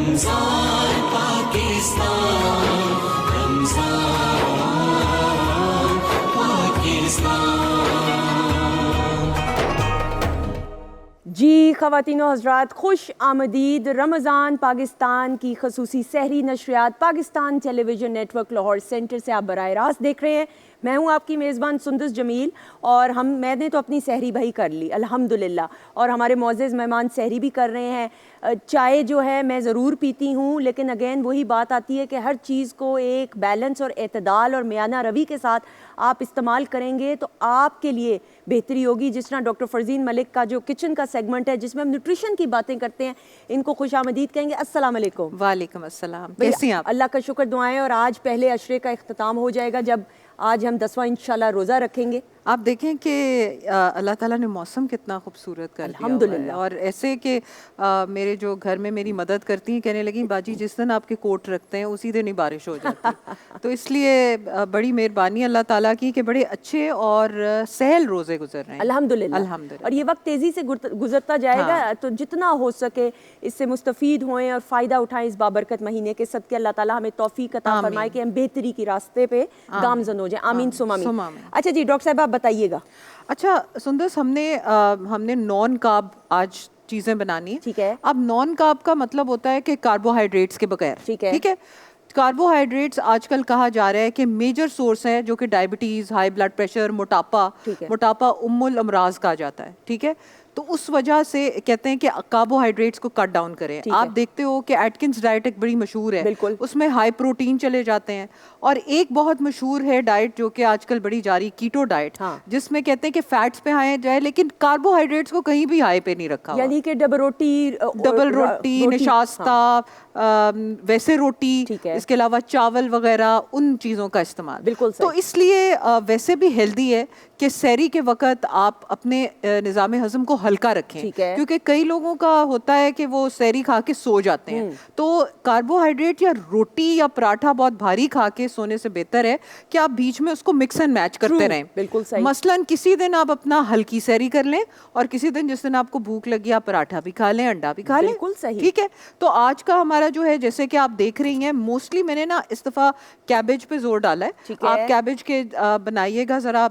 रमजान पाकिस्तान, रमजान पाकिस्तान। जी ख़वातीनो हज़रात, खुश आमदीद। रमज़ान पाकिस्तान की खसूसी सहरी नशरियात Pakistan television network Lahore centre से आप बराह रास्त देख रहे हैं। मैं हूं आपकी मेज़बान सुंदस जमील और मैंने तो अपनी सहरी भाई कर ली अल्हम्दुलिल्लाह, और हमारे मोअज़्ज़ज़ मेहमान सहरी भी कर रहे हैं। चाय जो है मैं ज़रूर पीती हूँ, लेकिन अगेन वही बात आती है कि हर चीज़ को एक बैलेंस और एतदाल और मियाना रवि के साथ आप इस्तेमाल करेंगे तो आपके लिए बेहतरी होगी। जिस तरह डॉक्टर फ़रज़ीन मलिक का जो किचन का सेगमेंट है जिसमें हम न्यूट्रिशन की बातें करते हैं, इनको खुशामदीद कहेंगे। अस्सलाम वालेकुम। वालेकुम अस्सलाम, कैसी हैं आप? अल्लाह का शुक्र, दुआएं। और आज पहले अशरे का इख्तिताम हो जाएगा जब आज हम 10वां इंशाल्लाह रोज़ा रखेंगे। आप देखें कि अल्लाह ताला ने मौसम कितना खूबसूरत कर दिया हुआ है। और ऐसे कि मेरे जो घर में मेरी मदद करती हैं कहने लगी बाजी जिस दिन आपके कोट रखते हैं उसी दिन ही बारिश हो जाती है। तो इसलिए बड़ी मेहरबानी अल्लाह ताला की कि बड़े अच्छे और सहल रोज़े गुजर रहे हैं अल्हम्दुलिल्लाह। अल्हम्दुलिल्लाह। और ये वक्त तेज़ी से गुजरता जाएगा। हाँ। तो जितना हो सके इससे मुस्तफ़ीद होएं और फ़ायदा उठाएं इस बाबरकत महीने के सदके। अल्लाह ताला हमें तौफीक अता फरमाए कि हम बेहतरी की रास्ते पे गामज़न हो जाएं। आमीन सुम आमीन। अच्छा जी डॉक्टर साहब आप बताइएगा। अच्छा सुंदस, हमने नॉन कार्ब आज चीज़ें बनानी है। ठीक है। अब नॉन कार्ब का मतलब होता है कि कार्बोहाइड्रेट्स के बगैर। ठीक है। ठीक है। कार्बोहाइड्रेट्स आजकल कहा जा रहा है कि मेजर सोर्स है जो कि डायबिटीज़, हाई ब्लड प्रेशर, मोटापा उम्मुल अमराज कहा जाता है। ठीक है। तो उस वजह से कहते हैं कि कार्बोहाइड्रेट्स को कट डाउन करें। आप देखते हो कि एटकिंस डाइट एक बड़ी मशहूर है, उसमें हाई प्रोटीन चले जाते हैं। और एक बहुत मशहूर है डाइट जो कि आजकल बड़ी जारी, कीटो डाइट। हाँ। जिसमें कहते हैं कि फैट्स पे हाई जाए लेकिन कार्बोहाइड्रेट्स को कहीं भी हाई पे नहीं रखा हुआ। यानी कि डबल रोटी, निशास्ता, वैसे रोटी, इसके अलावा चावल वगैरह, उन चीज़ों का इस्तेमाल। बिल्कुल सही। तो इसलिए वैसे भी हेल्दी है कि सहरी के वक्त आप अपने निज़ाम हज़म को हल्का रखें, क्योंकि कई लोगों का होता है कि वो सहरी खा के सो जाते हैं। तो कार्बोहाइड्रेट या रोटी या पराठा बहुत भारी खा के सोने से बेहतर है कि आप बीच में उसको मिक्स एंड मैच करते रहें। बिल्कुल सही। मसलन किसी दिन आप अपना हल्की सहरी कर लें और किसी दिन जिस दिन आपको भूख लगी आप पराठा भी खा लें, अंडा भी खा लें। बिल्कुल सही। ठीक है। तो आज का हमारा जो है, जैसे कि आप देख रही हैं, मोस्टली मैंने ना इस दफ़ा कैबेज पे जोर डाला है। आप कैबेज के बनाइएगा ज़रा।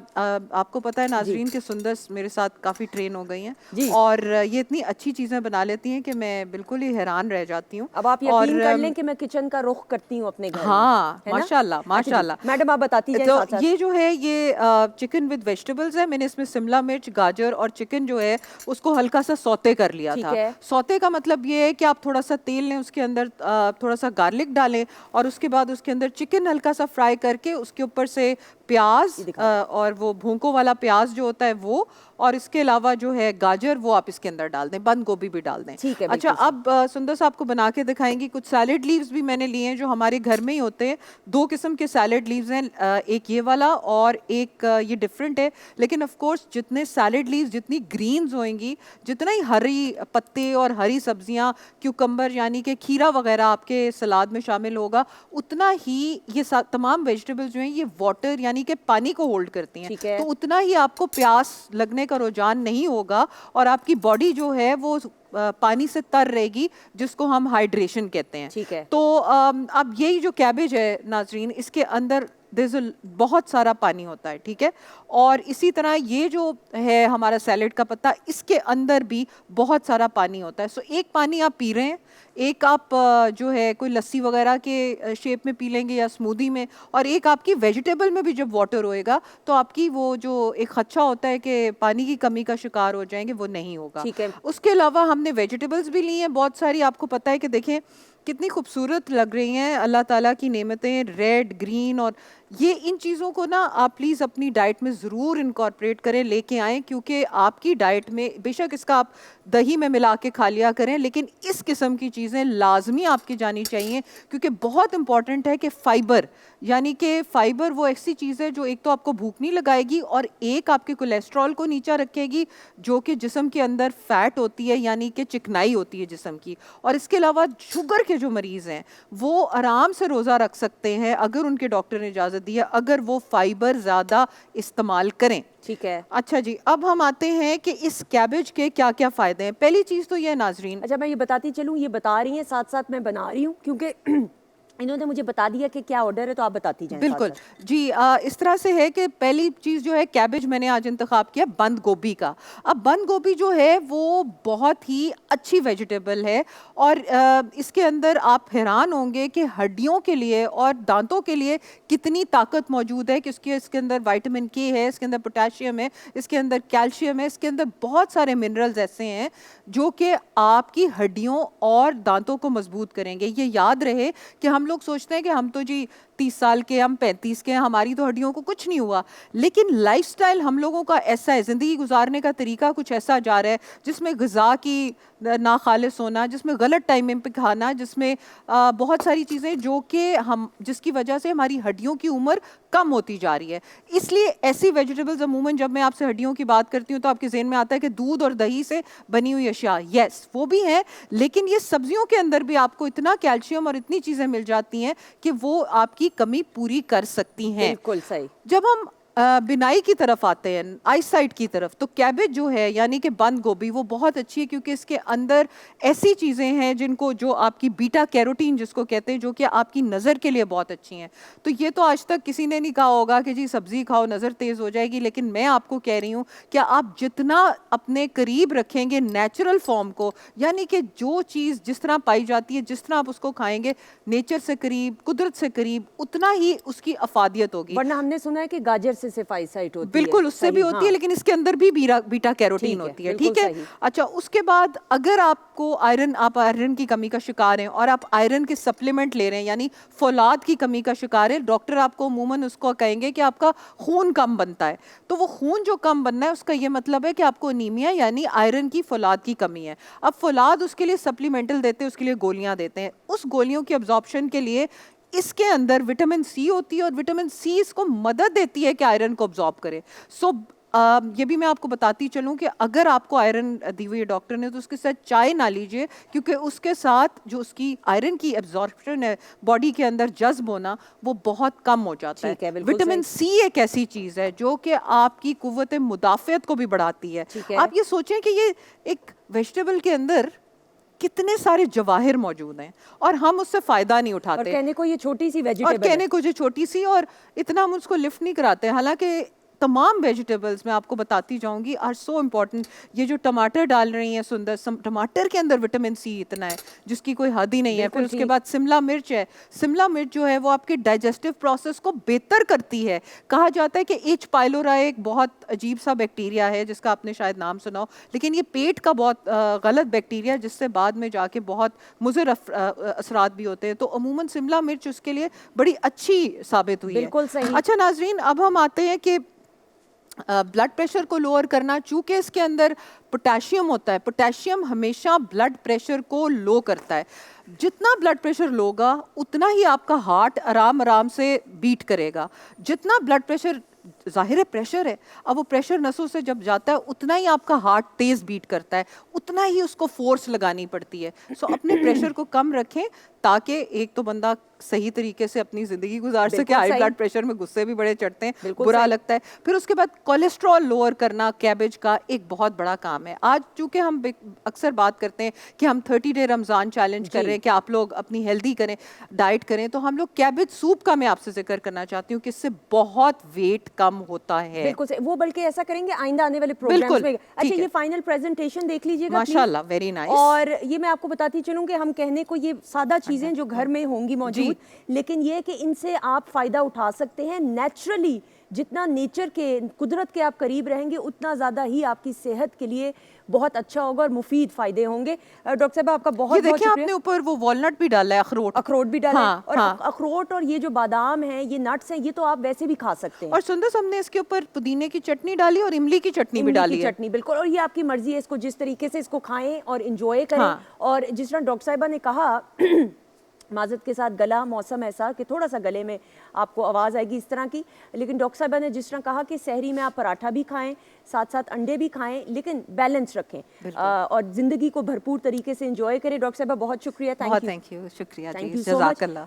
आपको पता है नाजरीन के सुंदस मेरे साथ काफ़ी ट्रेन हो गई हैं और ये इतनी अच्छी चीज़ें बना लेती हैं कि मैं बिल्कुल ही हैरान रह जाती हूँ। अब आप यकीन कर लें कि मैं किचन का रुख करती हूँ अपने घर में। हाँ, माशाल्लाह माशाल्लाह। मैडम आप बताती जाइए। तो ये जो है ये चिकन विद वेजिटेबल्स है। मैंने इसमें शिमला मिर्च, गाजर और चिकन जो है उसको हल्का सा सौते कर लिया था। सौते का मतलब ये है कि आप थोड़ा सा तेल लें, उसके अंदर थोड़ा सा गार्लिक डालें और उसके बाद उसके अंदर चिकन हल्का सा फ्राई करके उसके ऊपर से प्याज और वो भूंको वाला प्याज जो होता है वो, और इसके अलावा जो है गाजर वो आप इसके अंदर डाल दें, बंद गोभी भी डाल दें। ठीक है। अच्छा, अब सुंदर साहब को बना के दिखाएंगी। कुछ सैलेड लीव्स भी मैंने लिए हैं जो हमारे घर में ही होते हैं। 2 किस्म के सैलेड लीव्स हैं, एक ये वाला और एक ये डिफरेंट है। लेकिन ऑफ कोर्स जितने सैलेड लीव्स, जितनी ग्रीन्स होंगी, जितना ही हरी पत्ते और हरी सब्जियां, क्यूकम्बर यानी कि खीरा वगैरह आपके सलाद में शामिल होगा, उतना ही ये तमाम वेजिटेबल्स जो हैं ये वाटर यानी कि पानी को होल्ड करती हैं। तो उतना ही आपको प्यास लगने का रुझान नहीं होगा और आपकी बॉडी जो है वो पानी से तर रहेगी, जिसको हम हाइड्रेशन कहते हैं। ठीक है। तो अब यही जो कैबेज है नाजरीन, इसके अंदर बहुत सारा पानी होता है। ठीक है। और इसी तरह ये जो है हमारा सैलेड का पत्ता, इसके अंदर भी बहुत सारा पानी होता है। सो एक पानी आप पी रहे हैं, एक आप जो है कोई लस्सी वगैरह के शेप में पी लेंगे या स्मूदी में, और एक आपकी वेजिटेबल में भी जब वाटर होएगा तो आपकी वो जो एक खदशा होता है कि पानी की कमी का शिकार हो जाएंगे, वो नहीं होगा। ठीक है। उसके अलावा हमने वेजिटेबल्स भी ली हैं बहुत सारी। आपको पता है कि देखें कितनी खूबसूरत लग रही हैं, अल्लाह ताला की नेमतें, रेड, ग्रीन। और ये इन चीज़ों को ना आप प्लीज़ अपनी डाइट में ज़रूर इनकॉर्पोरेट करें, लेके आएँ, क्योंकि आपकी डाइट में बेशक इसका आप दही में मिला के खा लिया करें, लेकिन इस किस्म की चीज़ें लाजमी आपकी जानी चाहिए, क्योंकि बहुत इंपॉर्टेंट है कि फ़ाइबर, यानी कि फ़ाइबर वो ऐसी चीज़ है जो एक तो आपको भूख नहीं लगाएगी और एक आपके कोलेस्ट्रॉल को नीचा रखेगी, जो कि जिस्म के अंदर फ़ैट होती है यानी कि चिकनाई होती है जिस्म की, और इसके अलावा शुगर के के जो मरीज़ हैं वो आराम से रोज़ा रख सकते हैं अगर उनके डॉक्टर ने इजाज़त दी है, अगर वो फाइबर ज़्यादा इस्तेमाल करें। ठीक है। अच्छा जी, अब हम आते हैं कि इस कैबेज के क्या क्या फ़ायदे हैं। पहली चीज़ तो ये है नाजरीन, अच्छा, मैं ये बताती चलूँ, ये बता रही हैं साथ साथ मैं बना रही हूँ, क्योंकि इन्होंने मुझे बता दिया कि क्या ऑर्डर है, तो आप बताती जाएं बिल्कुल साथ साथ। जी। इस तरह से है कि पहली चीज़ जो है कैबेज मैंने आज इंतखाब किया बंद गोभी का। अब बंद गोभी जो है वो बहुत ही अच्छी वेजिटेबल है और इसके अंदर आप हैरान होंगे कि हड्डियों के लिए और दांतों के लिए कितनी ताकत मौजूद है कि इसके अंदर विटामिन के है, इसके अंदर पोटेशियम है, इसके अंदर कैल्शियम है, इसके अंदर बहुत सारे मिनरल्स ऐसे हैं जो कि आपकी हड्डियों और दांतों को मजबूत करेंगे। ये याद रहे कि हम लोग सोचते हैं कि हम तो जी 30 साल के, हम 35 के हैं, हमारी तो हड्डियों को कुछ नहीं हुआ, लेकिन लाइफस्टाइल हम लोगों का ऐसा है, ज़िंदगी गुजारने का तरीका कुछ ऐसा जा रहा है जिसमें ग़िज़ा की ना खालिस होना, जिसमें गलत टाइम पे खाना, जिसमें बहुत सारी चीज़ें जो कि हम जिसकी वजह से हमारी हड्डियों की उम्र कम होती जा रही है। इसलिए ऐसी वेजिटेबल्स अमूमन जब मैं आपसे हड्डियों की बात करती हूँ तो आपके ज़हन में आता है कि दूध और दही से बनी हुई अशिया, यस वो भी है, लेकिन ये सब्जियों के अंदर भी आपको इतना कैल्शियम और इतनी चीज़ें मिल जाती हैं कि वो आपकी कमी पूरी कर सकती हैं। बिल्कुल सही। जब हम बिनाई की तरफ आते हैं, आई साइड की तरफ, तो कैबेज जो है यानी कि बंद गोभी वो बहुत अच्छी है क्योंकि इसके अंदर ऐसी चीज़ें हैं जिनको जो आपकी बीटा कैरोटीन जिसको कहते हैं, जो कि आपकी नज़र के लिए बहुत अच्छी हैं। तो ये तो आज तक किसी ने नहीं कहा होगा कि जी सब्ज़ी खाओ नज़र तेज़ हो जाएगी, लेकिन मैं आपको कह रही हूँ कि आप जितना अपने करीब रखेंगे नेचुरल फॉर्म को, यानी कि जो चीज़ जिस तरह पाई जाती है, जिस तरह आप उसको खाएंगे नेचर से करीब, कुदरत से करीब, उतना ही उसकी अफादियत होगी। वरना हमने सुना है कि गाजर से सिफाइसाइट होती है। बिल्कुल उससे भी होती है, लेकिन इसके अंदर भी बीटा कैरोटीन होती है। ठीक है। सही। अच्छा, उसके बाद अगर आपको आप आयरन की कमी का शिकार हैं और आप आयरन के सप्लीमेंट ले रहे हैं, यानी फौलाद की कमी का शिकार है, डॉक्टर आपको अमूमन उसको कहेंगे कि आपका खून कम बनता है। तो वो खून जो कम बनना है उसका ये मतलब है कि आपको अनीमिया यानी आयरन की फौलाद की कमी है। अब फौलाद उसके लिए सप्लीमेंटल देते हैं, उसके लिए गोलियां देते हैं। उस गोलियों की अब्जॉर्प्शन के लिए इसके अंदर विटामिन सी होती है और विटामिन सी इसको मदद देती है कि आयरन को अब्जॉर्ब करे। सो ये भी मैं आपको बताती चलूं कि अगर आपको आयरन दी हुई है डॉक्टर ने तो उसके साथ चाय ना लीजिए, क्योंकि उसके साथ जो उसकी आयरन की एब्जॉर्प्शन है, बॉडी के अंदर जज्ब होना, वो बहुत कम हो जाता है। विटामिन सी एक ऐसी चीज़ है जो कि आपकी कुव्वत मुदाफ़ियत को भी बढ़ाती है। आप ये सोचें कि ये एक वेजिटेबल के अंदर कितने सारे जवाहिर मौजूद हैं और हम उससे फायदा नहीं उठाते। और कहने को ये छोटी सी वेजिटेबल, और कहने को ये छोटी सी, और इतना हम उसको लिफ्ट नहीं कराते। हालांकि तमाम वेजिटेबल्स मैं आपको बताती जाऊंगी आर सो इम्पॉर्टेंट। ये जो टमाटर डाल रही हैं सुंदर, टमाटर के अंदर विटामिन सी इतना है जिसकी कोई हद ही नहीं है। फिर उसके बाद शिमला मिर्च है। शिमला मिर्च जो है वो आपके डाइजेस्टिव प्रोसेस को बेहतर करती है। कहा जाता है कि एच पाइलोराई एक बहुत अजीब सा बैक्टीरिया है जिसका आपने शायद नाम सुना हो, लेकिन ये पेट का बहुत गलत बैक्टीरिया जिससे बाद में जाके बहुत मुज़र असरात भी होते हैं। तो अमूमन शिमला मिर्च उसके लिए बड़ी अच्छी साबित हुई है। बिल्कुल सही। अच्छा नाजरीन, अब हम आते हैं कि ब्लड प्रेशर को लोअर करना, चूँकि इसके अंदर पोटेशियम होता है। पोटेशियम हमेशा ब्लड प्रेशर को लो करता है। जितना ब्लड प्रेशर लो होगा उतना ही आपका हार्ट आराम आराम से बीट करेगा। जितना ब्लड प्रेशर, जाहिर है प्रेशर है, अब वो प्रेशर नसों से जब जाता है उतना ही आपका हार्ट तेज़ बीट करता है, उतना ही उसको फोर्स लगानी पड़ती है। सो अपने प्रेशर को कम रखें ताकि एक तो बंदा सही तरीके से अपनी ज़िंदगी गुजार सके। हाई ब्लड प्रेशर में गुस्से भी बड़े चढ़ते हैं, बुरा लगता है। फिर उसके बाद कोलेस्ट्रॉल लोअर करना कैबेज का एक बहुत बड़ा काम है। आज चूँकि हम अक्सर बात करते हैं कि हम 30 डे रमज़ान चैलेंज कर रहे हैं कि आप लोग अपनी हेल्दी करें, डाइट करें, तो हम लोग कैबेज सूप का मैं आपसे जिक्र करना चाहती हूँ कि इससे बहुत वेट कम होता है। बिल्कुल सही। वो बल्कि ऐसा करेंगे आइंदा आने वाले प्रोग्राम्स में। अच्छा, ये फाइनल प्रेजेंटेशन देख लीजिएगा माशाल्लाह, वेरी नाइस। और ये मैं आपको बताती चलूं कि हम कहने को ये सादा चीजें जो घर में होंगी मौजूद, लेकिन ये कि इनसे आप फायदा उठा सकते हैं नेचुरली। जितना नेचर के, कुदरत के आप करीब रहेंगे उतना ज़्यादा ही आपकी सेहत के लिए बहुत अच्छा होगा और मुफीद फायदे होंगे। डॉक्टर साहब आपका बहुत बहुत शुक्रिया। आपने ऊपर वो वॉलनट भी डाला है, अखरोट भी डाला है। और हाँ। अखरोट और ये जो बादाम है, ये नट्स हैं, ये तो आप वैसे भी खा सकते हैं। और सुंदर हमने इसके ऊपर पुदीने की चटनी डाली और इमली की चटनी भी डाली है। चटनी बिल्कुल। और ये आपकी मर्जी है, इसको जिस तरीके से इसको खाएं और इंजॉय करें। और जिस तरह डॉक्टर साहिबा ने कहा माजत के साथ गला मौसम ऐसा कि थोड़ा सा गले में आपको आवाज़ आएगी इस तरह की। लेकिन डॉक्टर साहबा ने जिस तरह कहा कि सहरी में आप पराठा भी खाएं, साथ साथ अंडे भी खाएं, लेकिन बैलेंस रखें और ज़िंदगी को भरपूर तरीके से एंजॉय करें। डॉक्टर साहबा बहुत शुक्रिया, बहुत थैंक यू, शुक्रिया thank ji, you so much. जज़ाकल्लाह।